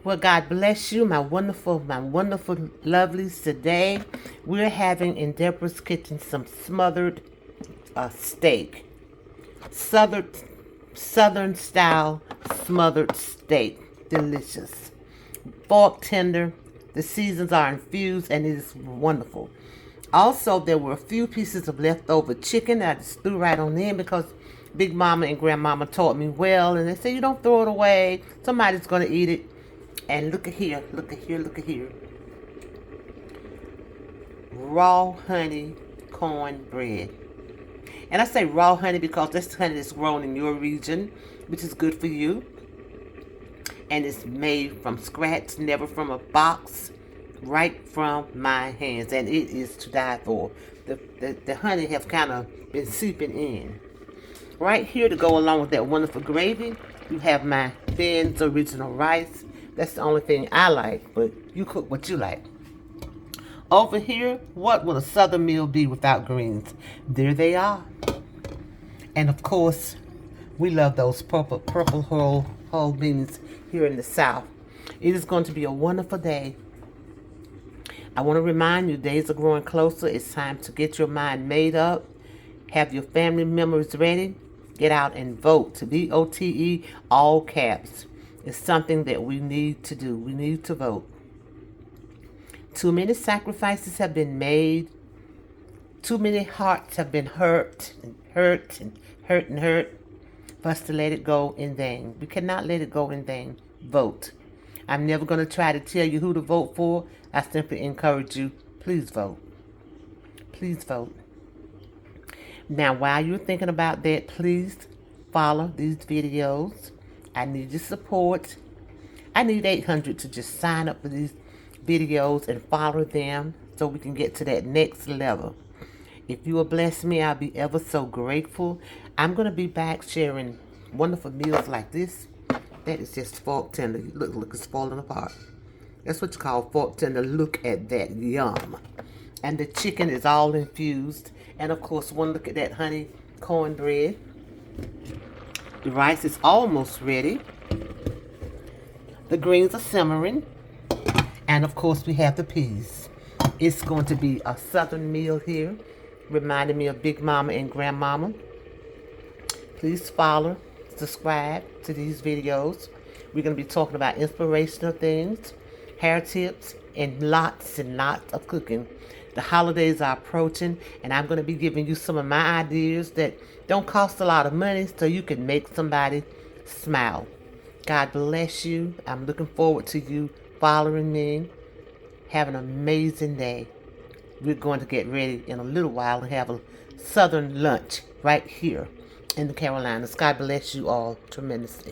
Well, God bless you, my wonderful lovelies. Today, we're having in Deborah's Kitchen some smothered steak, southern southern style smothered steak, delicious, fork tender. The seasons are infused, and it is wonderful. Also, there were a few pieces of leftover chicken that I just threw right on in because Big Mama and Grandmama taught me well, and they said you don't throw it away. Somebody's gonna eat it. And look at here, look at here, look at here. Raw honey cornbread. And I say raw honey because that's honey that's grown in your region, which is good for you. And it's made from scratch, never from a box, right from my hands. And it is to die for. The honey has kind of been seeping in. Right here to go along with that wonderful gravy, you have my Ben's original rice. That's the only thing I like, but you cook what you like. Over here, what would a southern meal be without greens? There they are. And of course, we love those purple whole beans here in the South. It is going to be a wonderful day. I want to remind you, days are growing closer. It's time to get your mind made up. Have your family members ready. Get out and vote. VOTE, all caps. It's something that we need to do. We need to vote. Too many sacrifices have been made. Too many hearts have been hurt for us to let it go in vain. We cannot let it go in vain. Vote. I'm never going to try to tell you who to vote for. I simply encourage you, please vote. Please vote. Now, while you're thinking about that, please follow these videos. I need your support. I need 800 to just sign up for these videos and follow them so we can get to that next level. If you will bless me, I'll be ever so grateful. I'm going to be back sharing wonderful meals like this. That is just fork tender. Look, it's falling apart. That's what you call fork tender. Look at that. Yum. And the chicken is all infused. And of course, one look at that honey cornbread. The rice is almost ready. The greens are simmering. And of course, we have the peas. It's going to be a southern meal here, reminding me of Big Mama and Grandmama. Please follow, subscribe to these videos. We're going to be talking about inspirational things, hair tips, and lots of cooking. The holidays are approaching, and I'm going to be giving you some of my ideas that don't cost a lot of money so you can make somebody smile. God bless you. I'm looking forward to you following me. Have an amazing day. We're going to get ready in a little while and have a southern lunch right here in the Carolinas. God bless you all tremendously.